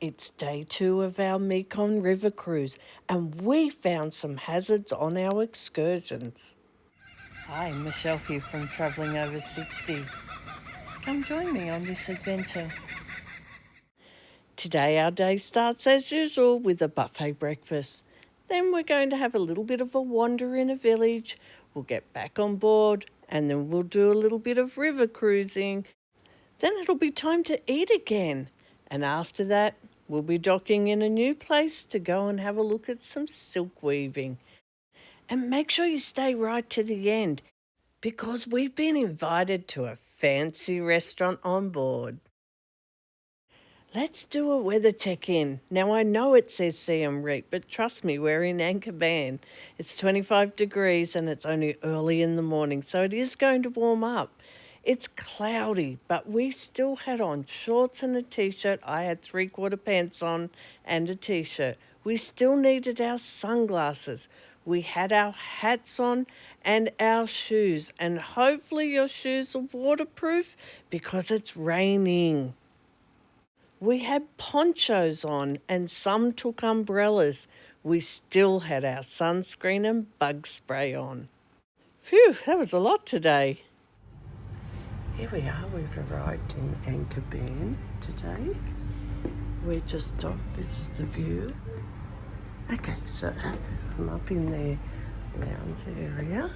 It's day 2 of our Mekong River cruise, and we found some hazards on our excursions. Hi, Michelle here from Travelling Over 60. Come join me on this adventure. Today our day starts as usual with a buffet breakfast. Then we're going to have a little bit of a wander in a village. We'll get back on board and then we'll do a little bit of river cruising. Then it'll be time to eat again. And after that, we'll be docking in a new place to go and have a look at some silk weaving. And make sure you stay right to the end because we've been invited to a fancy restaurant on board. Let's do a weather check-in. Now, I know it says Siem Reap, but trust me, we're in Anchor Bay. It's 25 degrees and it's only early in the morning, so it is going to warm up. It's cloudy, but we still had on shorts and a t-shirt. I had 3/4 pants on and a t-shirt. We still needed our sunglasses. We had our hats on and our shoes, and hopefully your shoes are waterproof because it's raining. We had ponchos on and some took umbrellas. We still had our sunscreen and bug spray on. Phew, that was a lot today. Here we are, we've arrived in Anchor Bay today. We're just docked, this is the view. Okay, so I'm up in their lounge area.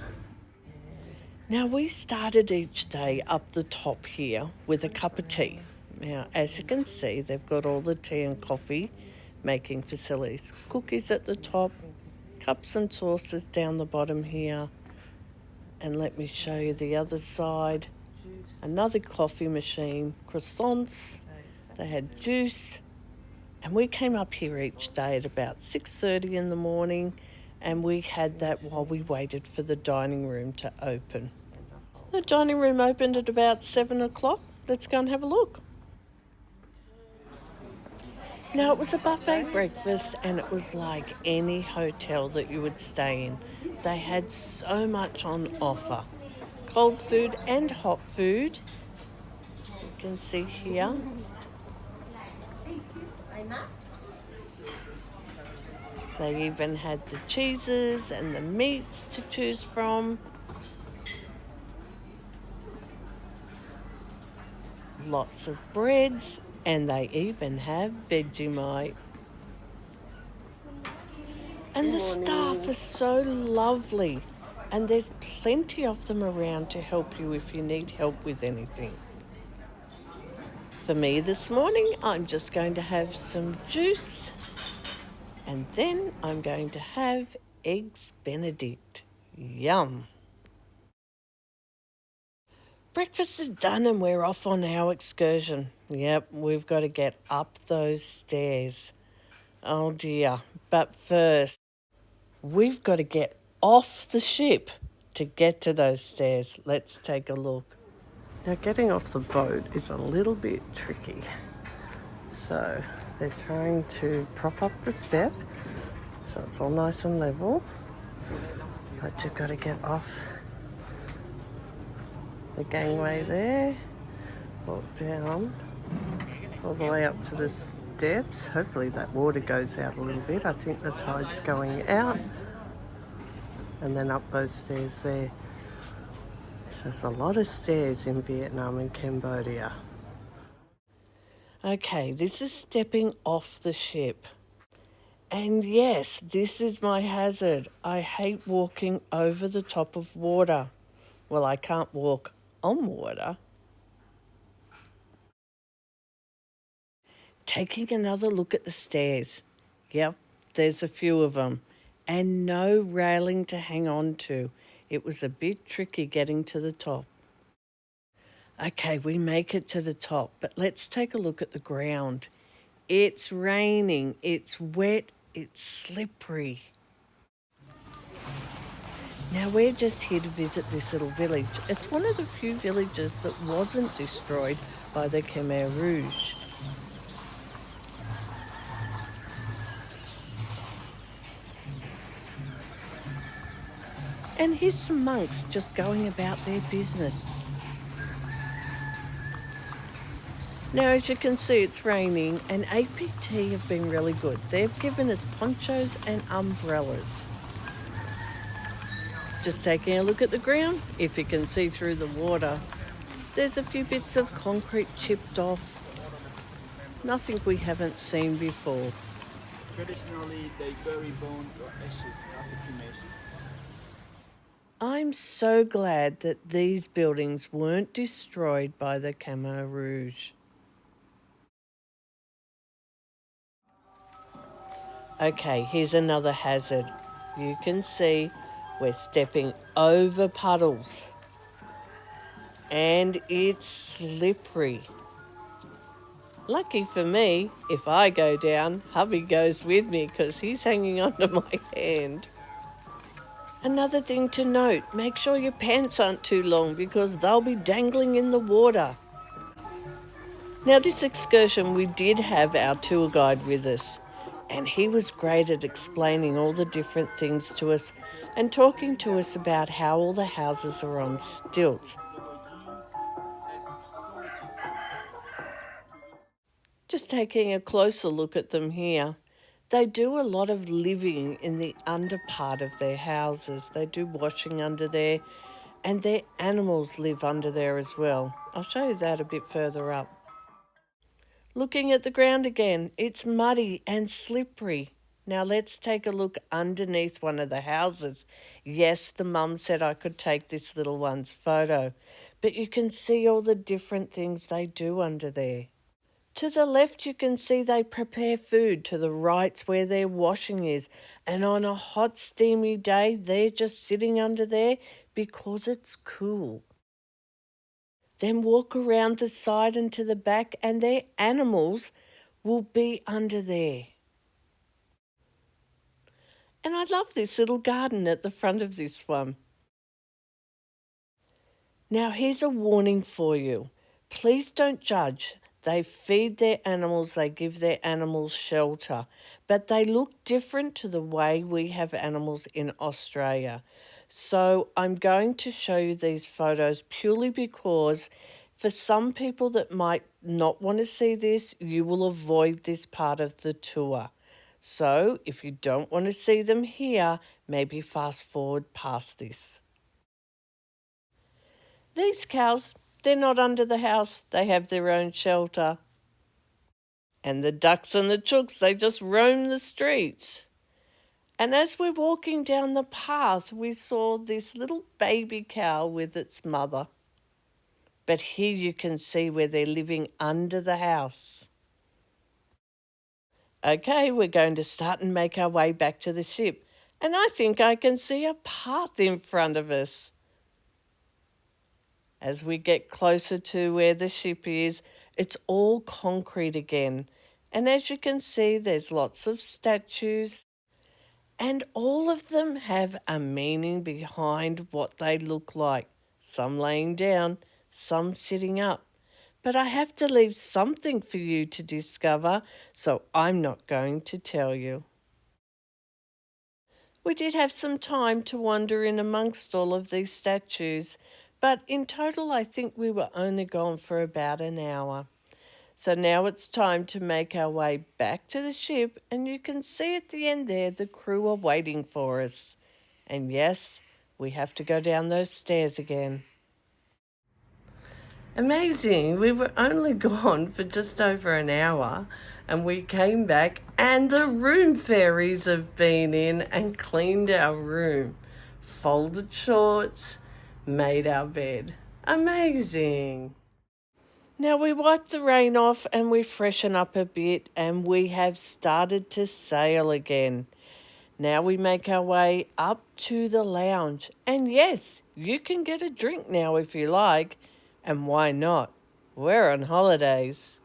Now we started each day up the top here with a cup of tea. Now, as you can see, they've got all the tea and coffee making facilities. Cookies at the top, cups and saucers down the bottom here. And let me show you the other side. Another coffee machine, croissants, they had juice. And we came up here each day at about 6:30 in the morning, and we had that while we waited for the dining room to open. The dining room opened at about 7 o'clock. Let's go and have a look. Now, it was a buffet breakfast and it was like any hotel that you would stay in. They had so much on offer. Cold food and hot food. You can see here. They even had the cheeses and the meats to choose from. Lots of breads. And they even have Vegemite. And the staff are so lovely. And there's plenty of them around to help you if you need help with anything. For me this morning, I'm just going to have some juice. And then I'm going to have Eggs Benedict. Yum. Breakfast is done and we're off on our excursion. Yep, we've got to get up those stairs. Oh dear. But first, we've got to get off the ship to get to those stairs. Let's take a look. Now, getting off the boat is a little bit tricky. So they're trying to prop up the step so it's all nice and level. But you've got to get off the gangway there, walk down all the way up to the steps. Hopefully that water goes out a little bit. I think the tide's going out. And then up those stairs there. So there's a lot of stairs in Vietnam and Cambodia. Okay, this is stepping off the ship. And yes, this is my hazard. I hate walking over the top of water. Well, I can't walk on water. Taking another look at the stairs. Yep, there's a few of them. And no railing to hang on to. It was a bit tricky getting to the top. Okay, we make it to the top, but let's take a look at the ground. It's raining, it's wet, it's slippery. Now, we're just here to visit this little village. It's one of the few villages that wasn't destroyed by the Khmer Rouge. And here's some monks just going about their business. Now, as you can see, it's raining, and APT have been really good. They've given us ponchos and umbrellas. Just taking a look at the ground, if you can see through the water, there's a few bits of concrete chipped off. Nothing we haven't seen before. Traditionally, they bury bones or ashes after cremation. I'm so glad that these buildings weren't destroyed by the Khmer Rouge. Okay, here's another hazard. You can see we're stepping over puddles. And it's slippery. Lucky for me, if I go down, hubby goes with me because he's hanging onto my hand. Another thing to note, make sure your pants aren't too long because they'll be dangling in the water. Now, this excursion, we did have our tour guide with us, and he was great at explaining all the different things to us and talking to us about how all the houses are on stilts. Just taking a closer look at them here, they do a lot of living in the under part of their houses. They do washing under there, and their animals live under there as well. I'll show you that a bit further up. Looking at the ground again, it's muddy and slippery. Now let's take a look underneath one of the houses. Yes, the mum said I could take this little one's photo, but you can see all the different things they do under there. To the left, you can see they prepare food. To the right's where their washing is. And on a hot, steamy day, they're just sitting under there because it's cool. Then walk around the side and to the back, and their animals will be under there. And I love this little garden at the front of this one. Now, here's a warning for you. Please don't judge. They feed their animals, they give their animals shelter, but they look different to the way we have animals in Australia. So I'm going to show you these photos purely because for some people that might not want to see this, you will avoid this part of the tour. So if you don't want to see them here, maybe fast forward past this. These cows, they're not under the house, they have their own shelter. And the ducks and the chooks, they just roam the streets. And as we're walking down the path, we saw this little baby cow with its mother. But here you can see where they're living under the house. Okay, we're going to start and make our way back to the ship. And I think I can see a path in front of us. As we get closer to where the ship is, it's all concrete again. And as you can see, there's lots of statues. And all of them have a meaning behind what they look like. Some laying down, some sitting up. But I have to leave something for you to discover, so I'm not going to tell you. We did have some time to wander in amongst all of these statues, but in total I think we were only gone for about an hour. So now it's time to make our way back to the ship, and you can see at the end there the crew are waiting for us. And yes, we have to go down those stairs again. Amazing. We were only gone for just over an hour and we came back and the room fairies have been in and cleaned our room, folded shorts, made our bed. Amazing. Now we wipe the rain off and we freshen up a bit and we have started to sail again. Now we make our way up to the lounge. And yes, you can get a drink now if you like. And why not? We're on holidays.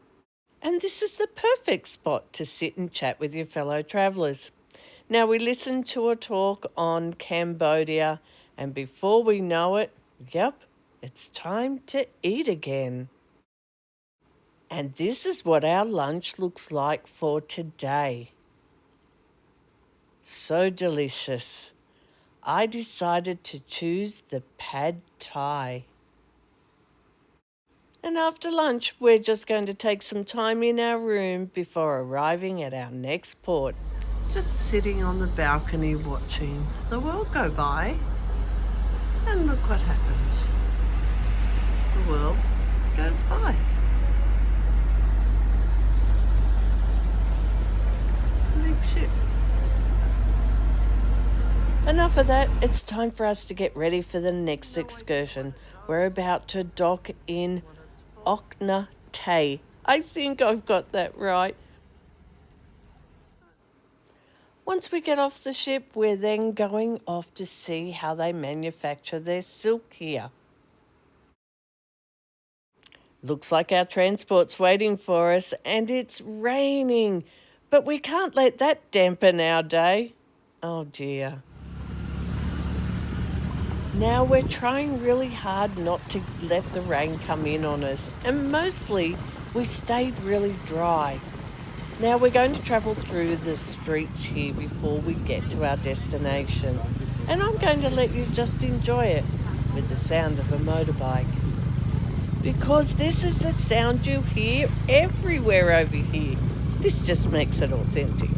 And this is the perfect spot to sit and chat with your fellow travellers. Now we listened to a talk on Cambodia, and before we know it, yep, it's time to eat again. And this is what our lunch looks like for today. So delicious. I decided to choose the pad thai. And after lunch, we're just going to take some time in our room before arriving at our next port. Just sitting on the balcony watching the world go by. And look what happens. The world goes by. Big ship. Enough of that, it's time for us to get ready for the next excursion. We're about to dock in Okna Tay. I think I've got that right. Once we get off the ship, we're then going off to see how they manufacture their silk here. Looks like our transport's waiting for us and it's raining, but we can't let that dampen our day. Oh dear. Now we're trying really hard not to let the rain come in on us, and mostly we stayed really dry. Now we're going to travel through the streets here before we get to our destination, and I'm going to let you just enjoy it with the sound of a motorbike. Because this is the sound you hear everywhere over here. This just makes it authentic.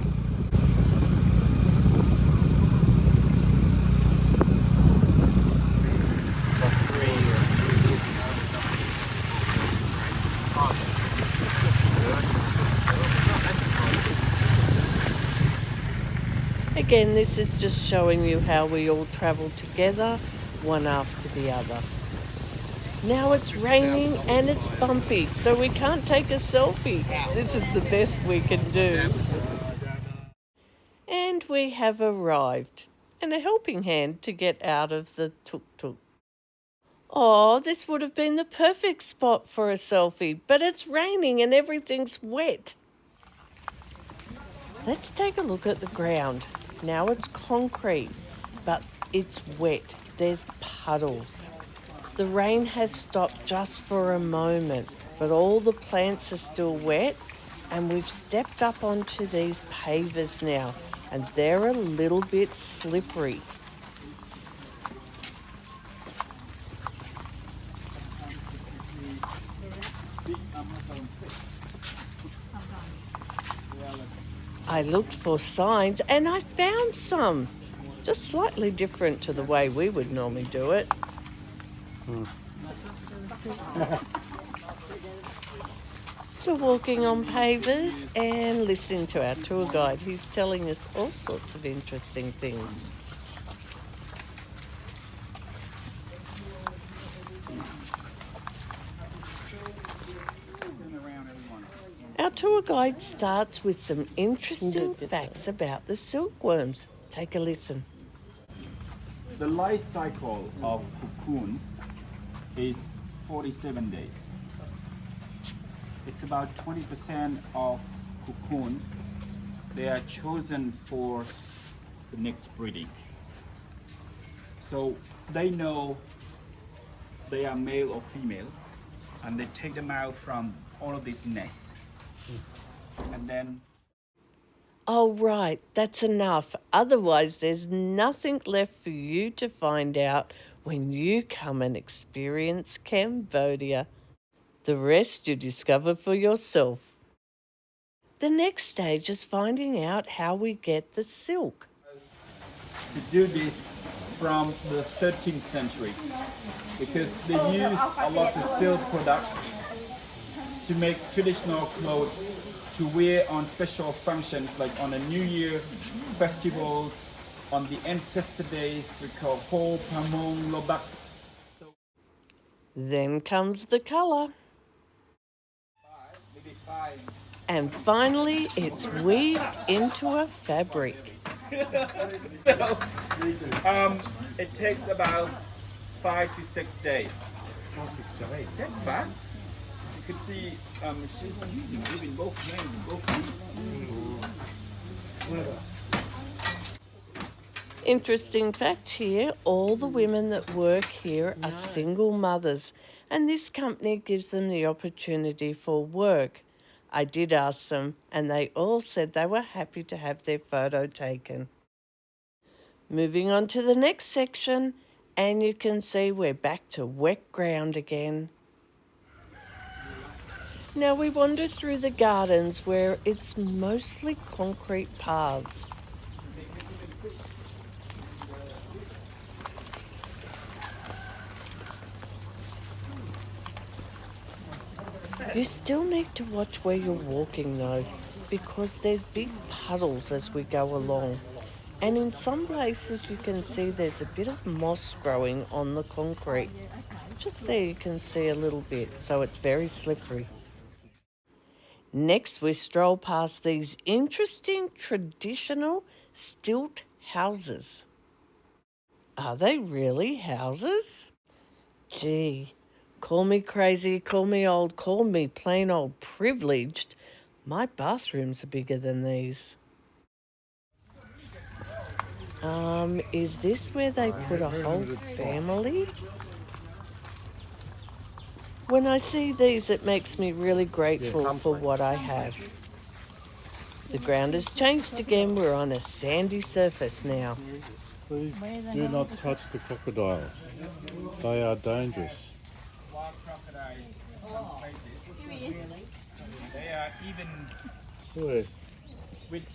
Again, this is just showing you how we all travel together, one after the other. Now it's raining and it's bumpy, so we can't take a selfie. This is the best we can do. And we have arrived, and a helping hand to get out of the tuk-tuk. Oh, this would have been the perfect spot for a selfie, but it's raining and everything's wet. Let's take a look at the ground. Now it's concrete, but it's wet. There's puddles. The rain has stopped just for a moment, but all the plants are still wet, and we've stepped up onto these pavers now, and they're a little bit slippery. I looked for signs and I found some, just slightly different to the way we would normally do it. Still walking on pavers and listening to our tour guide. He's telling us all sorts of interesting things. Our tour guide starts with some interesting facts about the silkworms. Take a listen. The life cycle of cocoons is 47 days. It's about 20% of cocoons, they are chosen for the next breeding. So they know they are male or female, and they take them out from all of these nests. And then... Oh, right, that's enough. Otherwise, there's nothing left for you to find out when you come and experience Cambodia. The rest you discover for yourself. The next stage is finding out how we get the silk. To do this from the 13th century, because they use a lot of silk products to make traditional clothes to wear on special functions, like on a New Year festivals, on the ancestor days we call Ho Pamong Lobak. Then comes the colour. And finally, it's weaved into a fabric. It takes about 5 to 6 days. 5 to 6 days. That's fast. You can see she's using both hands, both feet. Interesting fact here, all the women that work here are single mothers, and this company gives them the opportunity for work. I did ask them, and they all said they were happy to have their photo taken. Moving on to the next section, and you can see we're back to wet ground again. Now we wander through the gardens where it's mostly concrete paths. You still need to watch where you're walking though, because there's big puddles as we go along. And in some places you can see there's a bit of moss growing on the concrete. Just there you can see a little bit, so it's very slippery. Next we stroll past these interesting traditional stilt houses. Are they really houses? Gee, call me crazy, call me old, call me plain old privileged. My bathrooms are bigger than these. Is this where they put a whole family? When I see these, it makes me really grateful for what I have. The ground has changed again. We're on a sandy surface now. Please do not touch the crocodiles. They are dangerous. Wild crocodiles in some places. They are even Where? with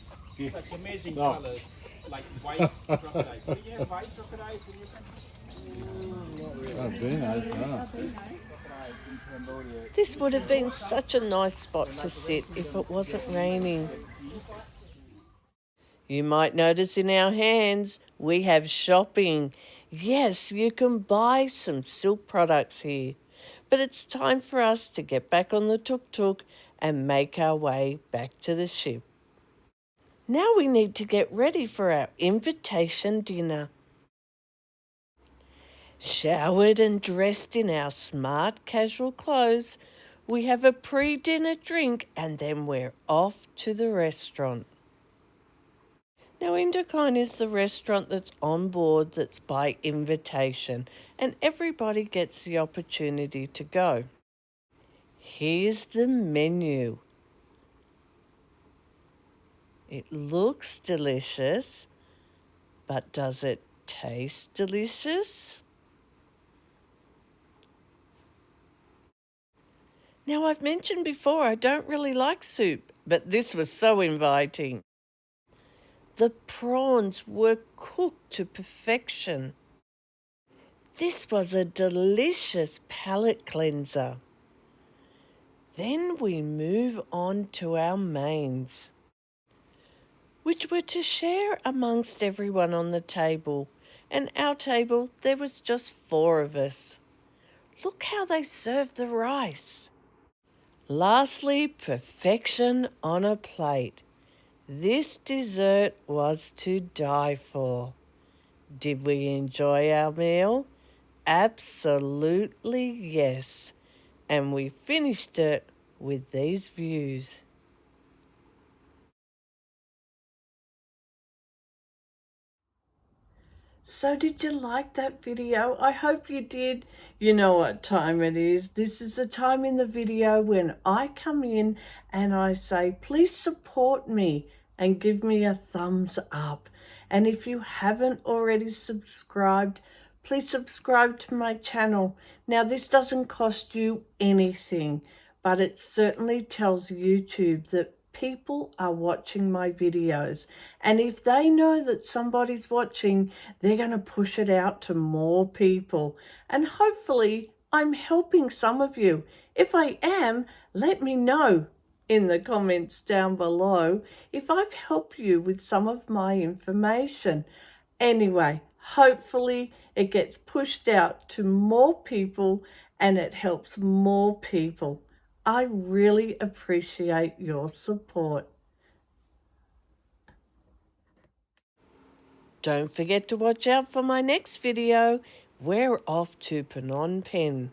such amazing No. colors, like white crocodiles. Do you have white crocodiles in your country? Oh, dinos, no. Crocodiles in Cambodia. This would have been such a nice spot to sit if it wasn't raining. You might notice in our hands we have shopping. Yes, you can buy some silk products here. But it's time for us to get back on the tuk-tuk and make our way back to the ship. Now we need to get ready for our invitation dinner. Showered and dressed in our smart casual clothes, we have a pre-dinner drink and then we're off to the restaurant. Now, Indokine is the restaurant that's on board that's by invitation, and everybody gets the opportunity to go. Here's the menu. It looks delicious, but does it taste delicious? Now, I've mentioned before I don't really like soup, but this was so inviting. The prawns were cooked to perfection. This was a delicious palate cleanser. Then we move on to our mains, which were to share amongst everyone on the table. And our table, there was just 4 of us. Look how they served the rice. Lastly, perfection on a plate. This dessert was to die for. Did we enjoy our meal? Absolutely yes. And we finished it with these views. So did you like that video? I hope you did. You know what time it is. This is the time in the video when I come in and I say, please support me and give me a thumbs up. And if you haven't already subscribed, please subscribe to my channel. Now, this doesn't cost you anything, but it certainly tells YouTube that people are watching my videos, and if they know that somebody's watching, they're going to push it out to more people, and hopefully I'm helping some of you. If I am, let me know in the comments down below if I've helped you with some of my information. Anyway, hopefully it gets pushed out to more people and it helps more people. I really appreciate your support. Don't forget to watch out for my next video. We're off to Phnom Penh.